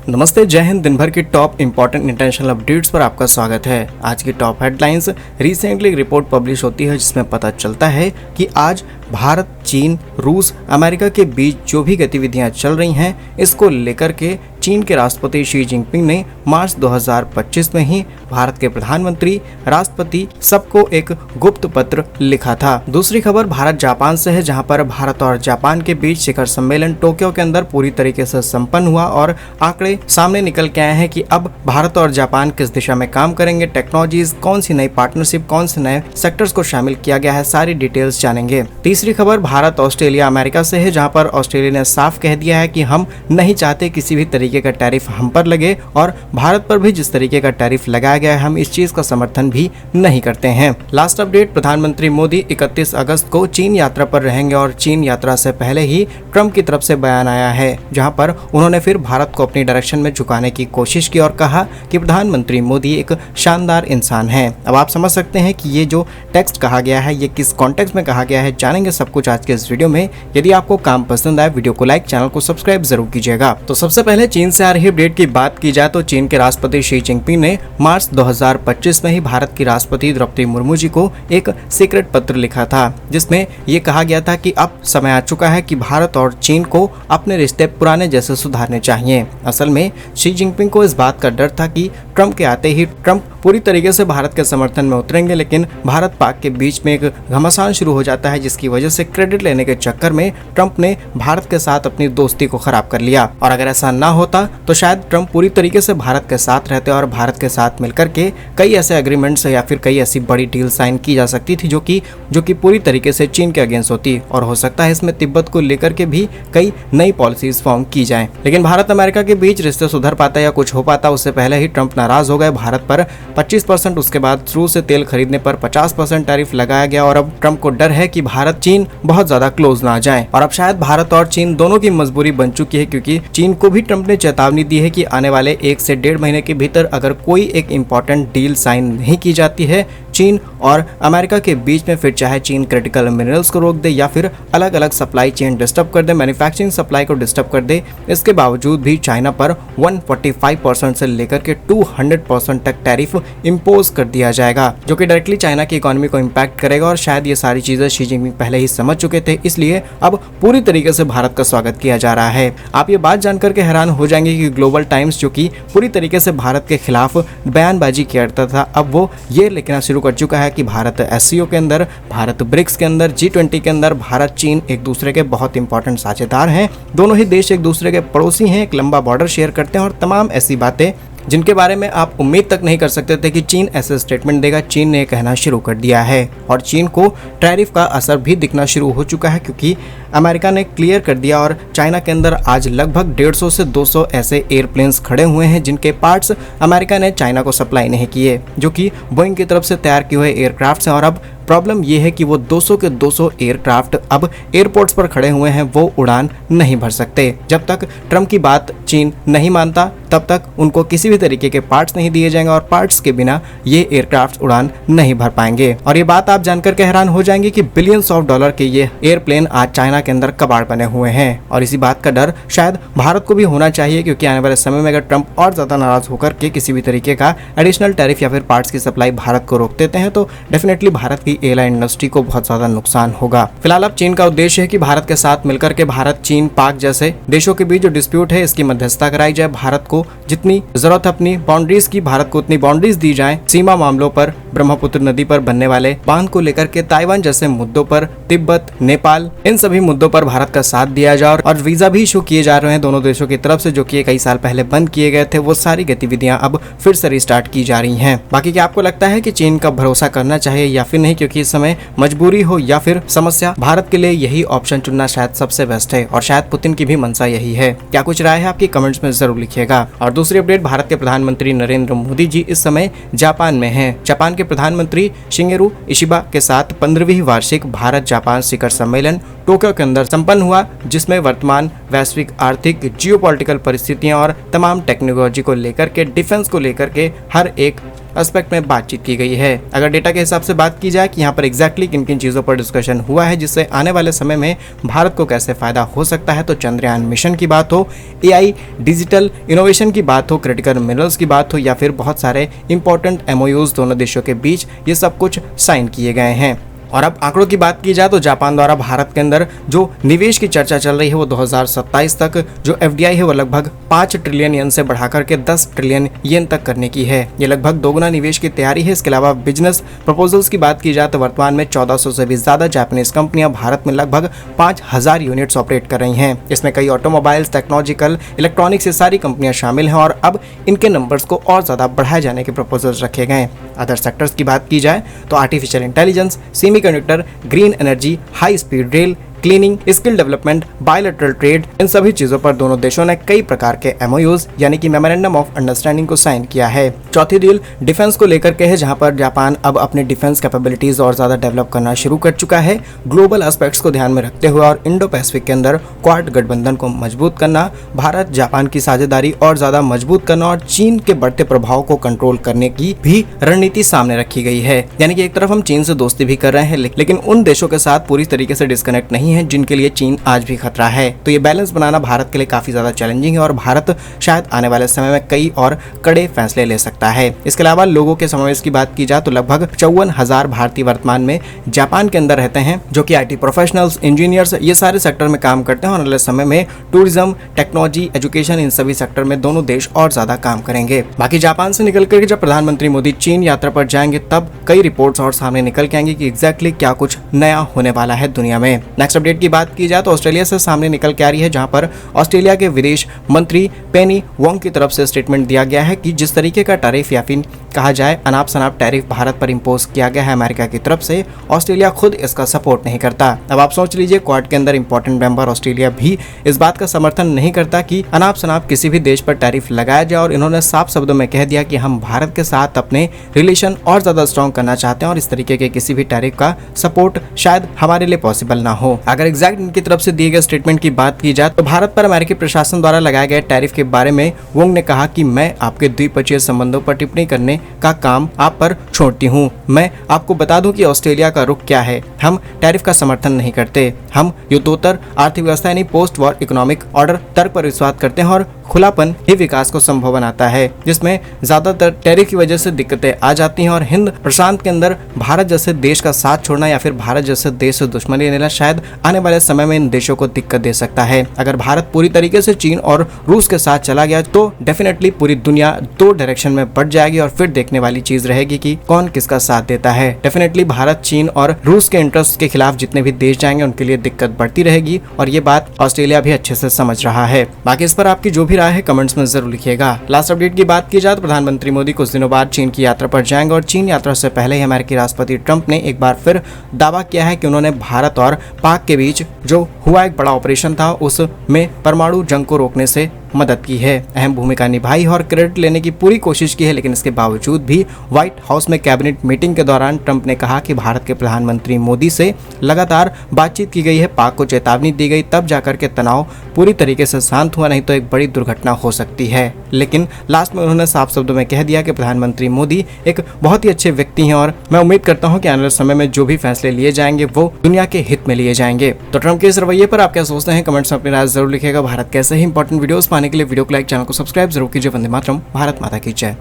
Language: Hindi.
नमस्ते, जय हिंद। दिन भर की टॉप इंपॉर्टेंट इंटरनेशनल अपडेट्स पर आपका स्वागत है। आज की टॉप हेडलाइंस। रिसेंटली एक रिपोर्ट पब्लिश होती है जिसमें पता चलता है कि आज भारत, चीन, रूस, अमेरिका के बीच जो भी गतिविधियां चल रही हैं, इसको लेकर के चीन के राष्ट्रपति शी जिनपिंग ने मार्च 2025 में ही भारत के प्रधानमंत्री, राष्ट्रपति सबको एक गुप्त पत्र लिखा था। दूसरी खबर भारत जापान से है, जहां पर भारत और जापान के बीच शिखर सम्मेलन टोक्यो के अंदर पूरी तरीके से संपन्न हुआ और आंकड़े सामने निकल के आए हैं कि अब भारत और जापान किस दिशा में काम करेंगे, टेक्नोलॉजीज, कौन सी नई पार्टनरशिप, कौन से नए सेक्टर्स को शामिल किया गया है, सारी डिटेल्स जानेंगे। तीसरी खबर भारत, ऑस्ट्रेलिया, अमेरिका से है, जहां पर ऑस्ट्रेलिया ने साफ कह दिया है कि हम नहीं चाहते किसी भी तरीके का टैरिफ हम पर लगे और भारत पर भी जिस तरीके का टैरिफ लगाया गया है हम इस चीज का समर्थन भी नहीं करते हैं। लास्ट अपडेट, प्रधानमंत्री मोदी 31 अगस्त को चीन यात्रा पर रहेंगे और चीन यात्रा से पहले ही ट्रंप की तरफ से बयान आया है, जहां पर उन्होंने फिर भारत को अपनी डायरेक्शन में झुकाने की कोशिश की और कहा कि प्रधानमंत्री मोदी एक शानदार इंसान है। अब आप समझ सकते हैं कि ये जो टेक्स्ट कहा गया है ये किस कॉन्टेक्स्ट में कहा गया है, जानेंगे सब कुछ आज के इस वीडियो में। यदि आपको काम पसंद आए, वीडियो को लाइक, चैनल को सब्सक्राइब जरूर कीजिएगा। तो सबसे पहले चीन से आ रही अपडेट की बात की जाए तो चीन के राष्ट्रपति शी जिनपिंग ने मार्च 2025 में ही भारत की राष्ट्रपति द्रौपदी मुर्मू जी को एक सीक्रेट पत्र लिखा था, जिसमें ये कहा गया था कि अब समय आ चुका है कि भारत और चीन को अपने रिश्ते पुराने जैसे सुधारने चाहिए। असल में शी जिनपिंग को इस बात का डर था कि ट्रंप के आते ही ट्रंप पूरी तरीके से भारत के समर्थन में उतरेंगे, लेकिन भारत पाक के बीच में एक घमासान शुरू हो जाता है, जिसकी वजह से क्रेडिट लेने के चक्कर में ट्रंप ने भारत के साथ अपनी दोस्ती को खराब कर लिया। और अगर ऐसा ना होता तो शायद ट्रंप पूरी तरीके से भारत के साथ रहते और भारत के साथ मिलकर के कई ऐसे एग्रीमेंट्स या फिर कई ऐसी बड़ी डील साइन की जा सकती थी जो कि पूरी तरीके से चीन के अगेंस्ट होती, और हो सकता है इसमें तिब्बत को लेकर के भी कई नई पॉलिसीज फॉर्म की जाएं। लेकिन भारत अमेरिका के बीच रिश्ते सुधर पाता या कुछ हो पाता, उससे पहले ही ट्रंप नाराज हो गए। भारत पर 25%, उसके बाद रूस से तेल खरीदने पर 50% टैरिफ लगाया गया और अब ट्रंप को डर है कि भारत चीन बहुत ज्यादा क्लोज ना जाए। और अब शायद भारत और चीन दोनों की मजबूरी बन चुकी है, क्योंकि चीन को भी ट्रंप ने चेतावनी दी है कि आने वाले 1 से 1.5 महीने के भीतर अगर कोई एक इंपॉर्टेंट डील साइन नहीं की जाती है चीन और अमेरिका के बीच में, फिर चाहे चीन क्रिटिकल मिनरल्स को रोक दे या फिर अलग अलग सप्लाई चेन डिस्टर्ब कर दे, मैन्युफैक्चरिंग सप्लाई को डिस्टर्ब कर दे, इसके बावजूद भी चाइना पर 145% से लेकर के 200% तक टैरिफ इम्पोज कर दिया जाएगा, जो कि डायरेक्टली चाइना की इकोनॉमी को इम्पैक्ट करेगा। और शायद ये सारी चीजें शी जिनपिंग पहले ही समझ चुके थे, इसलिए अब पूरी तरीके से भारत का स्वागत किया जा रहा है। आप ये बात जानकर के हैरान हो जाएंगे कि ग्लोबल टाइम्स, जो कि पूरी तरीके से भारत के खिलाफ बयानबाजी करता था, अब वो ये लिखना शुरू कर चुका है कि भारत एससीओ के अंदर, भारत ब्रिक्स के अंदर, G20 के अंदर भारत चीन एक दूसरे के बहुत इंपॉर्टेंट साझेदार हैं। दोनों ही देश एक दूसरे के पड़ोसी हैं, एक लंबा बॉर्डर शेयर करते हैं और तमाम ऐसी बातें जिनके बारे में आप उम्मीद तक नहीं कर सकते थे कि चीन ऐसे स्टेटमेंट देगा, चीन ने कहना शुरू कर दिया है। और चीन को टैरिफ का असर भी दिखना शुरू हो चुका है, क्योंकि अमेरिका ने क्लियर कर दिया और चाइना के अंदर आज लगभग 150 से 200 ऐसे एयरप्लेन्स खड़े हुए हैं जिनके पार्ट्स अमेरिका ने चाइना को सप्लाई नहीं किए, जो कि बोइंग की तरफ से तैयार किए हुए एयरक्राफ्ट हैं। और अब प्रॉब्लम यह है कि वो 200 के 200 एयरक्राफ्ट अब एयरपोर्ट्स पर खड़े हुए हैं, वो उड़ान नहीं भर सकते। जब तक ट्रंप की बात चीन नहीं मानता तब तक उनको किसी भी तरीके के पार्ट्स नहीं दिए जाएंगे और पार्ट्स के बिना ये एयरक्राफ्ट उड़ान नहीं भर पाएंगे। और ये बात आप जानकर के हैरान हो जाएंगे कि बिलियंस ऑफ डॉलर के ये एयरप्लेन आज चाइना के अंदर कबाड़ बने हुए हैं। और इसी बात का डर शायद भारत को भी होना चाहिए, क्योंकि आने वाले समय में अगर ट्रंप और ज्यादा नाराज होकर के किसी भी तरीके का एडिशनल टैरिफ या फिर पार्ट्स की सप्लाई भारत को रोक देते हैं तो डेफिनेटली भारत की एयरलाइन इंडस्ट्री को बहुत ज्यादा नुकसान होगा। फिलहाल अब चीन का उद्देश्य है कि भारत के साथ मिलकर के भारत, चीन, पाक जैसे देशों के बीच जो डिस्प्यूट है इसकी मध्यस्थता कराई जाए। भारत को जितनी जरूरत है अपनी बाउंड्रीज की, भारत को उतनी बाउंड्रीज दी जाए। सीमा मामलों पर, ब्रह्मपुत्र नदी पर बनने वाले बांध को लेकर के, ताइवान जैसे मुद्दों पर, तिब्बत, नेपाल, इन सभी मुद्दों पर भारत का साथ दिया जाए। और वीजा भी इशू किए जा रहे हैं दोनों देशों की तरफ से, जो कि कई साल पहले बंद किए गए थे। वो सारी गतिविधियां अब फिर से रिस्टार्ट की जा रही हैं। बाकी क्या आपको लगता है कि चीन का भरोसा करना चाहिए या फिर नहीं, क्योंकि इस समय मजबूरी हो या फिर समस्या, भारत के लिए यही ऑप्शन चुनना शायद सबसे बेस्ट है और शायद पुतिन की भी मंशा यही है। क्या कुछ राय है आपकी, कमेंट्स में जरूर लिखिएगा। और दूसरी अपडेट, भारत के प्रधानमंत्री नरेंद्र मोदी जी इस समय जापान में हैं। जापान के प्रधानमंत्री शिंगेरू इशिबा के साथ 15वीं वार्षिक भारत जापान शिखर सम्मेलन टोक्यो के अंदर संपन्न हुआ, जिसमें वर्तमान वैश्विक आर्थिक जियोपॉलिटिकल परिस्थितियां और तमाम टेक्नोलॉजी को लेकर के, डिफेंस को लेकर के हर एक एस्पेक्ट में बातचीत की गई है। अगर डेटा के हिसाब से बात की जाए कि यहाँ पर एग्जैक्टली किन किन चीज़ों पर डिस्कशन हुआ है जिससे आने वाले समय में भारत को कैसे फायदा हो सकता है, तो चंद्रयान मिशन की बात हो, AI डिजिटल इनोवेशन की बात हो, क्रिटिकल मिनरल्स की बात हो, या फिर बहुत सारे इंपॉर्टेंट MOUs दोनों देशों के बीच, ये सब कुछ साइन किए गए हैं। और अब आंकड़ों की बात की जाए तो जापान द्वारा भारत के अंदर जो निवेश की चर्चा चल रही है वो 2027 तक जो FDI है वो लगभग 5 ट्रिलियन येन से बढ़ाकर के 10 ट्रिलियन येन तक करने की है। ये लगभग दोगुना निवेश की तैयारी है। इसके अलावा बिजनेस प्रपोजल्स की बात की जाए तो वर्तमान में 1400 से भी ज्यादा जापानीज कंपनियां भारत में लगभग 5000 यूनिट्स ऑपरेट कर रही हैं। इसमें कई ऑटोमोबाइल्स, टेक्नोलॉजिकल, इलेक्ट्रॉनिक्स, ये सारी कंपनियां शामिल हैं और अब इनके नंबर्स को और ज्यादा बढ़ाए जाने के प्रपोजल्स रखे गए। अदर सेक्टर्स की बात की जाए तो artificial intelligence, semiconductor, green energy, high speed rail, cleaning, skill development, bilateral trade, इन सभी चीजों पर दोनों देशों ने कई प्रकार के MOUs यानी कि मेमोरेंडम ऑफ अंडरस्टैंडिंग को साइन किया है। चौथी डील डिफेंस को लेकर के है, जहां पर जापान अब अपने डिफेंस कैपेबिलिटीज और ज्यादा डेवलप करना शुरू कर चुका है। ग्लोबल एस्पेक्ट्स को ध्यान में रखते हुए और इंडो पैसिफिक के अंदर क्वाड गठबंधन को मजबूत करना, भारत जापान की साझेदारी और ज्यादा मजबूत करना और चीन के बढ़ते प्रभाव को कंट्रोल करने की भी रणनीति सामने रखी गई है। यानी कि एक तरफ हम चीन से दोस्ती भी कर रहे हैं, लेकिन उन देशों के साथ पूरी तरीके से डिस्कनेक्ट नहीं है जिनके लिए चीन आज भी खतरा है। तो ये बैलेंस बनाना भारत के लिए काफी ज्यादा चैलेंजिंग है और भारत शायद आने वाले समय में कई और कड़े फैसले ले सकता है। इसके अलावा लोगों के समावेश की बात की जाए तो लगभग 54,000 भारतीय वर्तमान में जापान के अंदर रहते हैं, जो कि IT प्रोफेशनल्स, इंजीनियर्स, ये सारे सेक्टर में काम करते हैं और अगले समय में टूरिज्म, टेक्नोलॉजी, एजुकेशन, इन सभी सेक्टर में दोनों देश और ज्यादा काम करेंगे। बाकी जापान से निकल कर जब प्रधानमंत्री मोदी चीन यात्रा पर जाएंगे तब कई रिपोर्ट्स और सामने निकल के आएंगे कि एग्जैक्टली क्या कुछ नया होने वाला है दुनिया में। नेक्स्ट अपडेट की बात की जाए तो ऑस्ट्रेलिया से सामने निकल के आ रही है, जहां पर ऑस्ट्रेलिया के विदेश मंत्री पेनी वोंग की तरफ से स्टेटमेंट दिया गया है कि जिस तरीके का टैरिफ या फिर कहा जाए अनाप शनाप टैरिफ भारत पर इंपोज किया गया है अमेरिका की तरफ से, ऑस्ट्रेलिया खुद इसका सपोर्ट नहीं करता। अब आप सोच लीजिए, क्वाड के अंदर इंपॉर्टेंट मेंबर ऑस्ट्रेलिया भी इस बात का समर्थन नहीं करता कि अनाप शनाप किसी भी देश पर टैरिफ लगाया जाए और इन्होंने साफ शब्दों में कह दिया कि हम भारत के साथ अपने रिलेशन और ज्यादा स्ट्रॉन्ग करना चाहते हैं और इस तरीके के किसी भी टैरिफ का सपोर्ट शायद हमारे लिए पॉसिबल ना हो। अगर एग्जैक्ट इनकी तरफ से दिए गए स्टेटमेंट की बात की जाए तो भारत पर अमेरिकी प्रशासन द्वारा लगाए गए टैरिफ के बारे में वोंग ने कहा कि मैं आपके द्विपक्षीय संबंधों पर टिप्पणी करने का काम आप पर छोड़ती हूं। मैं आपको बता दूं कि ऑस्ट्रेलिया का रुख क्या है। हम टैरिफ का समर्थन नहीं करते। हम युद्धोत्तर आर्थिक व्यवस्था यानी पोस्ट वॉर इकोनॉमिक ऑर्डर तर्क पर विश्वास करते हैं और खुलापन ही विकास को संभव बनाता है, जिसमें ज्यादातर टैरिफ की वजह से दिक्कतें आ जाती हैं और हिंद प्रशांत के अंदर भारत जैसे देश का साथ छोड़ना या फिर भारत जैसे देश से दुश्मनी लेना शायद आने वाले समय में इन देशों को दिक्कत दे सकता है। अगर भारत पूरी तरीके से चीन और रूस के साथ चला गया तो डेफिनेटली पूरी दुनिया दो डायरेक्शन में बढ़ जाएगी और फिर देखने वाली चीज रहेगी कि कौन किसका साथ देता है। डेफिनेटली भारत, चीन और रूस के इंटरेस्ट के खिलाफ जितने भी देश जाएंगे उनके लिए दिक्कत बढ़ती रहेगी और ये बात ऑस्ट्रेलिया भी अच्छे से समझ रहा है। बाकी इस पर आपकी जो भी राय है कमेंट्स में जरूर लिखिएगा। लास्ट अपडेट की बात की जाए तो प्रधानमंत्री मोदी कुछ दिनों बाद चीन की यात्रा पर जाएंगे और चीन यात्रा से पहले ही अमेरिकी राष्ट्रपति ट्रंप ने एक बार फिर दावा किया है कि उन्होंने भारत और पाक के बीच जो हुआ एक बड़ा ऑपरेशन था उसमें परमाणु जंग को रोकने से मदद की है, अहम भूमिका निभाई है और क्रेडिट लेने की पूरी कोशिश की है। लेकिन इसके बावजूद भी व्हाइट हाउस में कैबिनेट मीटिंग के दौरान ट्रंप ने कहा कि भारत के प्रधानमंत्री मोदी से लगातार बातचीत की गई है, पाक को चेतावनी दी गई, तब जाकर के तनाव पूरी तरीके से शांत हुआ, नहीं तो एक बड़ी दुर्घटना हो सकती है। लेकिन लास्ट में उन्होंने साफ शब्दों में कह दिया कि प्रधानमंत्री मोदी एक बहुत ही अच्छे व्यक्ति हैं और मैं उम्मीद करता हूं कि आने वाले समय में जो भी फैसले लिए जाएंगे वो दुनिया के हित में लिए जाएंगे। तो ट्रंप के इस रवैये पर आप क्या सोचते हैं, कमेंट्स में अपनी राय जरूर लिखिएगा। भारत कैसे ही इंपॉर्टेंट वीडियोस पाने के लिए वीडियो को लाइक, चैनल को सब्सक्राइब जरूर कीजिए। वंदे मातरम, भारत माता की जय।